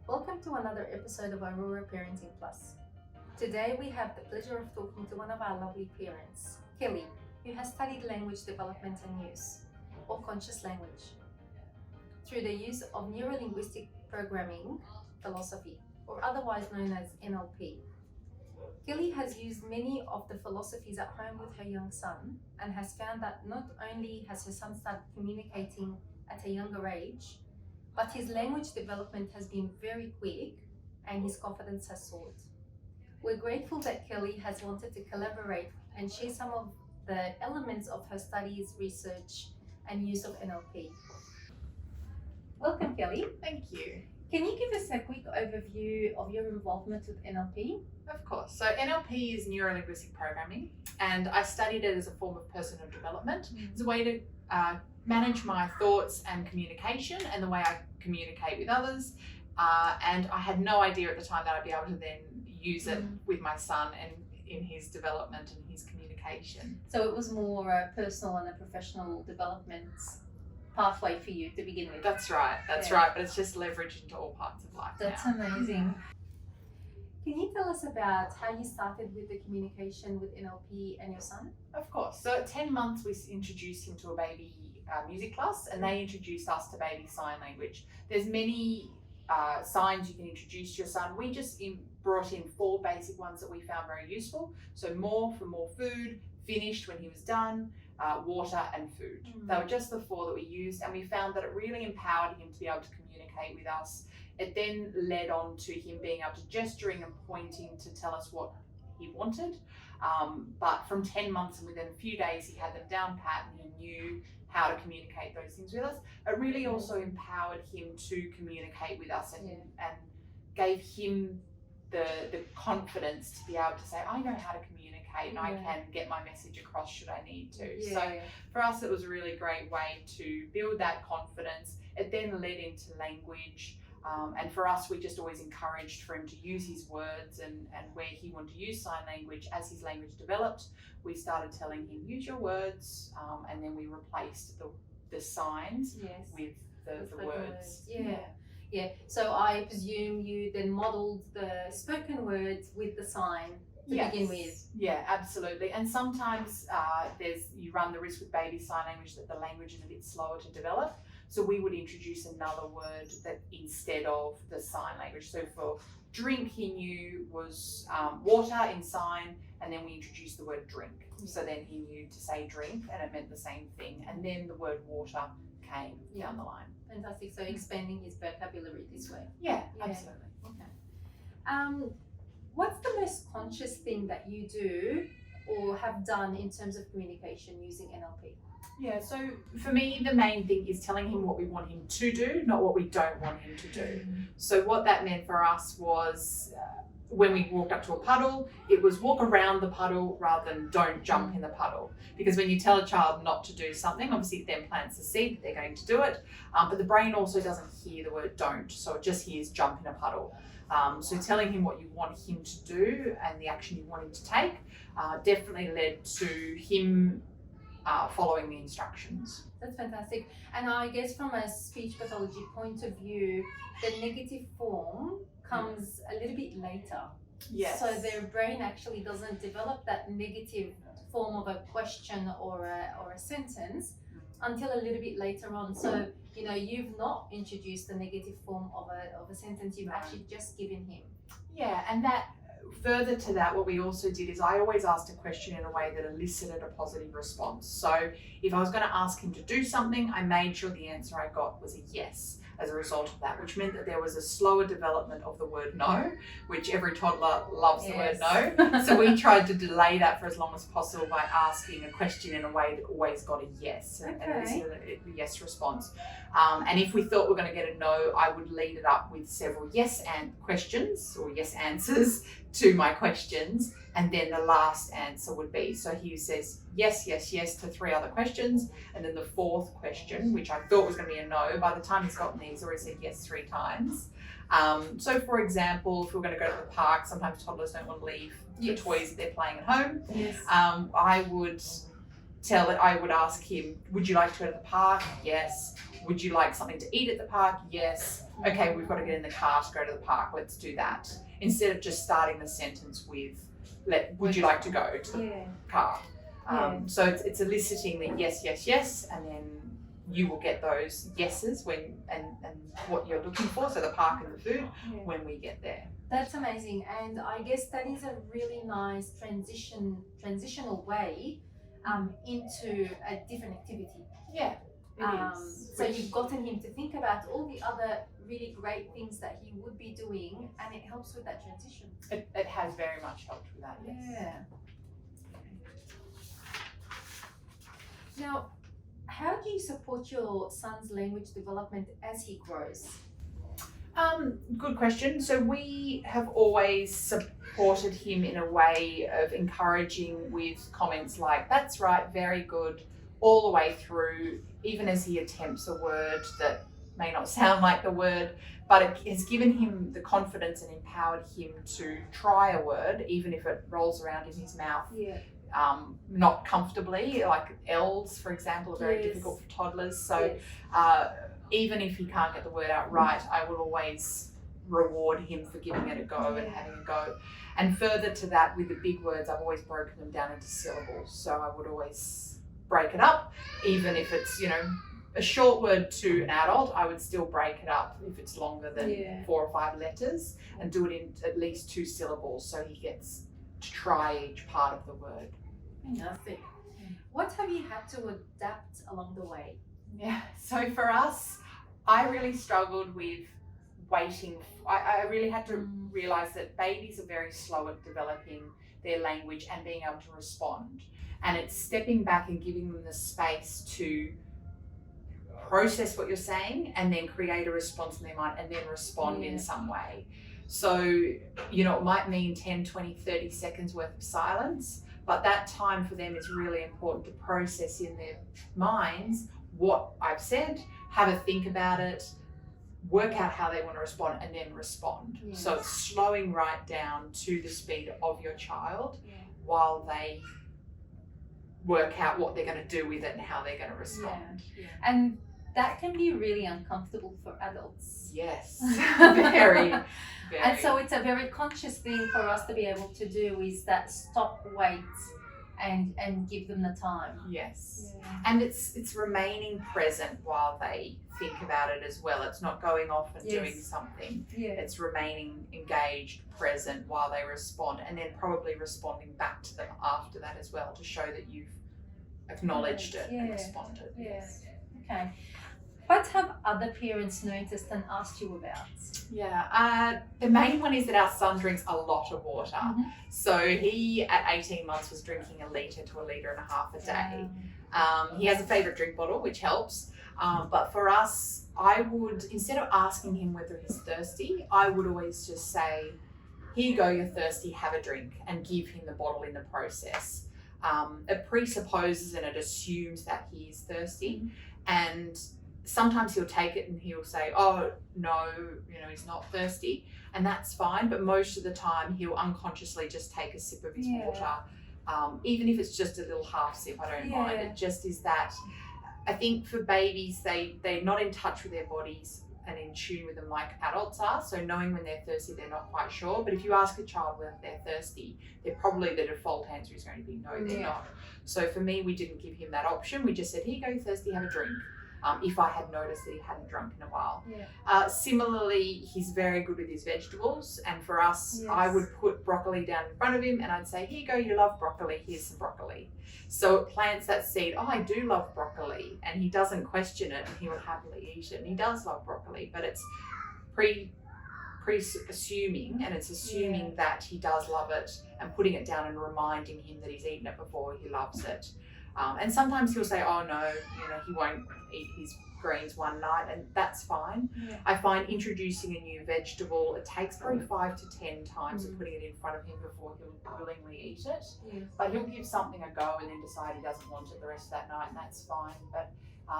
Welcome to another episode of Aurora Parenting Plus. Today we have the pleasure of talking to one of our lovely parents, Kellie, who has studied language development and use, or conscious language, through the use of Neuro-Linguistic Programming philosophy, or otherwise known as NLP. Kellie has used many of the philosophies at home with her young son and has found that not only has her son started communicating at a younger age, but his language development has been very quick and his confidence has soared. We're grateful that Kellie has wanted to collaborate and share some of the elements of her studies, research, and use of NLP. Welcome, Kellie. Thank you. Can you give us a quick overview of your involvement with NLP? Of course. So NLP is Neuro-Linguistic Programming, and I studied it as a form of personal development. It's a way to manage my thoughts and communication and the way I communicate with others. And I had no idea at the time that I'd be able to then use it with my son and in his development and his communication. So it was more a personal and a professional development pathway for you to begin with. That's right, right. But it's just leveraged into all parts of life. That's now. amazing. Can you tell us about how you started with the communication with NLP and your son? Of course. So at 10 months, we introduced him to a baby music class, and they introduced us to baby sign language. There's many signs you can introduce your son. We just brought in 4 basic ones that we found very useful. So more for more food, finished when he was done, water and food. They were just the 4 that we used, and we found that it really empowered him to be able to communicate with us. It then led on to him being able to gesturing and pointing to tell us what he wanted. But from 10 months and within a few days, he had them down pat and he knew how to communicate those things with us. It really also empowered him to communicate with us and gave him the confidence to be able to say, I know how to communicate and I can get my message across should I need to. So for us, it was a really great way to build that confidence. It then led into language. And for us, we just always encouraged for him to use his words and where he wanted to use sign language. As his language developed, we started telling him, use your words, and then we replaced the signs with the words. Yeah. So I presume you then modelled the spoken words with the sign to begin with. Yeah, absolutely. And sometimes you run the risk with baby sign language that the language is a bit slower to develop. So we would introduce another word that instead of the sign language. So for drink, he knew was water in sign, and then we introduced the word drink. So then he knew to say drink, and it meant the same thing. And then the word water came down the line. Fantastic. So expanding his vocabulary this way. Yeah, absolutely. Okay. What's the most conscious thing that you do or have done in terms of communication using NLP? Yeah, so for me, the main thing is telling him what we want him to do, not what we don't want him to do. So what that meant for us was when we walked up to a puddle, it was walk around the puddle rather than don't jump in the puddle. Because when you tell a child not to do something, obviously it then plants the seed that they're going to do it. But the brain also doesn't hear the word don't, so it just hears jump in a puddle. So telling him what you want him to do and the action you want him to take definitely led to him following the instructions. That's fantastic. And I guess from a speech pathology point of view, the negative form comes a little bit later. Yes. So their brain actually doesn't develop that negative form of a question or a sentence until a little bit later on. So, you've not introduced the negative form of a sentence, you've actually just given him. Yeah, and that further to that, what we also did is I always asked a question in a way that elicited a positive response. So if I was going to ask him to do something, I made sure the answer I got was a yes as a result of that, which meant that there was a slower development of the word no, which every toddler loves the word no. So we tried to delay that for as long as possible by asking a question in a way that always got a yes and elicited a yes response. And if we thought we were going to get a no, I would lead it up with several yes and questions or yes answers to my questions, and then the last answer would be, so he says yes, yes, yes to 3 other questions, and then the 4th question, which I thought was going to be a no, by the time he's gotten there, he's already said yes 3 times. So for example, if we're going to go to the park, sometimes toddlers don't want to leave the toys that they're playing at home. I would I would ask him, would you like to go to the park? Yes. Would you like something to eat at the park? Yes. Okay, we've got to get in the car to go to the park. Let's do that. Instead of just starting the sentence with, would you like to go to the car? So it's eliciting the yes, yes, yes, and then you will get those yeses and what you're looking for, so the park and the food, when we get there. That's amazing, and I guess that is a really nice transitional way into a different activity. Yeah, it is. So you've gotten him to think about all the other really great things that he would be doing, and it helps with that transition. It has very much helped with that, yes. Yeah. Now, how do you support your son's language development as he grows? Good question. So we have always supported him in a way of encouraging with comments like, that's right, very good, all the way through, even as he attempts a word that may not sound like the word, but it has given him the confidence and empowered him to try a word, even if it rolls around in his mouth. Not comfortably, like L's, for example, are very difficult for toddlers. So even if he can't get the word out right, I will always reward him for giving it a go and having a go. And further to that, with the big words, I've always broken them down into syllables. So I would always break it up, even if it's, a short word to an adult, I would still break it up if it's longer than 4 or 5 letters, and do it in at least 2 syllables so he gets to try each part of the word. Fantastic. What have you had to adapt along the way? Yeah, so for us, I really struggled with waiting. I really had to realise that babies are very slow at developing their language and being able to respond. And it's stepping back and giving them the space to process what you're saying and then create a response in their mind and then respond in some way. So, it might mean 10, 20, 30 seconds worth of silence, but that time for them is really important to process in their minds what I've said, have a think about it, work out how they want to respond, and then respond. So it's slowing right down to the speed of your child while they work out what they're going to do with it and how they're going to respond. And that can be really uncomfortable for adults. Yes, very. And so it's a very conscious thing for us to be able to do is that stop, wait, and give them the time. Yes. And it's remaining present while they think about it as well. It's not going off and doing something. It's remaining engaged, present while they respond, and then probably responding back to them after that as well to show that you've acknowledged it and responded. Yes. Okay. What have other parents noticed and asked you about? The main one is that our son drinks a lot of water. So he, at 18 months, was drinking 1 litre to 1.5 litres a day. He has a favourite drink bottle, which helps. But for us, I would, instead of asking him whether he's thirsty, I would always just say, here you go, you're thirsty, have a drink, and give him the bottle in the process. It presupposes and it assumes that he is thirsty, and sometimes he'll take it and he'll say, oh no, he's not thirsty, and that's fine. But most of the time he'll unconsciously just take a sip of his water, even if it's just a little half sip. I don't mind. It just is that. I think for babies, they're not in touch with their bodies and in tune with them like adults are. So knowing when they're thirsty, they're not quite sure. But if you ask a child whether they're thirsty, they're probably, the default answer is going to be no, they're not. So for me, we didn't give him that option. We just said, here you go, you're thirsty, have a drink. If I had noticed that he hadn't drunk in a while. Similarly, he's very good with his vegetables, and for us, I would put broccoli down in front of him and I'd say, here you go, you love broccoli, here's some broccoli. So it plants that seed, oh, I do love broccoli, and he doesn't question it and he will happily eat it, and he does love broccoli, but it's assuming, and it's assuming that he does love it and putting it down and reminding him that he's eaten it before, he loves it. And sometimes he'll say, oh no, he won't eat his greens one night, and that's fine. I find introducing a new vegetable, it takes probably 5 to 10 times of putting it in front of him before he'll willingly eat it. But he'll give something a go and then decide he doesn't want it the rest of that night, and that's fine. But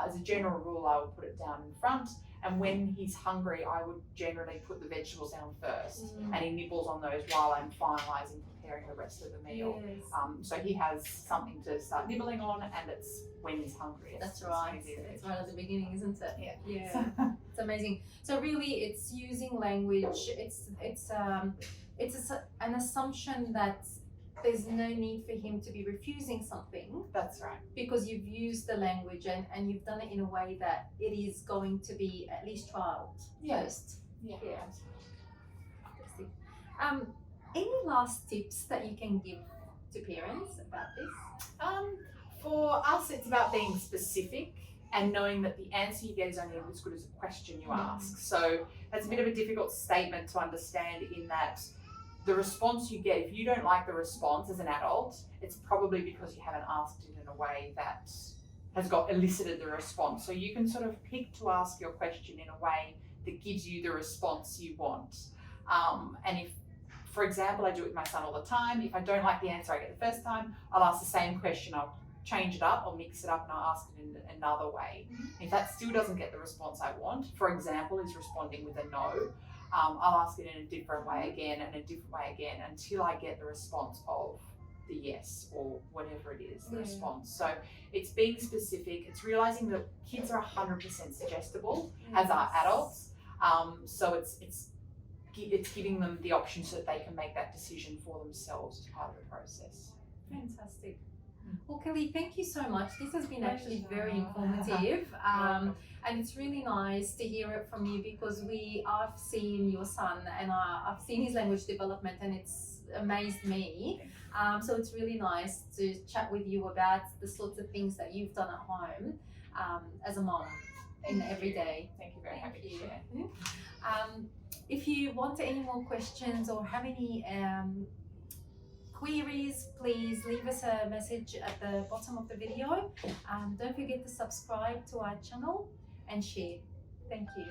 as a general rule, I will put it down in front, And when he's hungry, I would generally put the vegetables down first, and he nibbles on those while I'm finalising preparing the rest of the meal. Yes. So he has something to start nibbling on, and it's when he's hungry. That's right. It's right at the beginning, isn't it? Yeah. Yeah. It's amazing. So really, it's using language. It's an assumption that there's no need for him to be refusing something That's right. because you've used the language and you've done it in a way that it is going to be at least trialed first. Yeah. Interesting. Any last tips that you can give to parents about this? For us, it's about being specific and knowing that the answer you get is only as good as the question you ask. So that's a bit of a difficult statement to understand, in that the response you get, if you don't like the response as an adult, it's probably because you haven't asked it in a way that has elicited the response. So you can sort of pick to ask your question in a way that gives you the response you want. And if, for example, I do it with my son all the time, if I don't like the answer I get the first time, I'll ask the same question, I'll change it up, I'll mix it up, and I'll ask it in another way. If that still doesn't get the response I want, for example, is responding with a no, I'll ask it in a different way again and a different way again until I get the response of the yes or whatever it is, the response. So it's being specific, it's realizing that kids are 100% suggestible, as are adults. So it's giving them the option so that they can make that decision for themselves as part of the process. Fantastic. Well, Kellie, thank you so much. This has been actually very informative. And it's really nice to hear it from you, because I've seen your son and I've seen his language development, and it's amazed me. So it's really nice to chat with you about the sorts of things that you've done at home as a mom in the everyday. Thank you, very happy to share. If you want any more questions or have any queries, please leave us a message at the bottom of the video. Don't forget to subscribe to our channel and share. Thank you.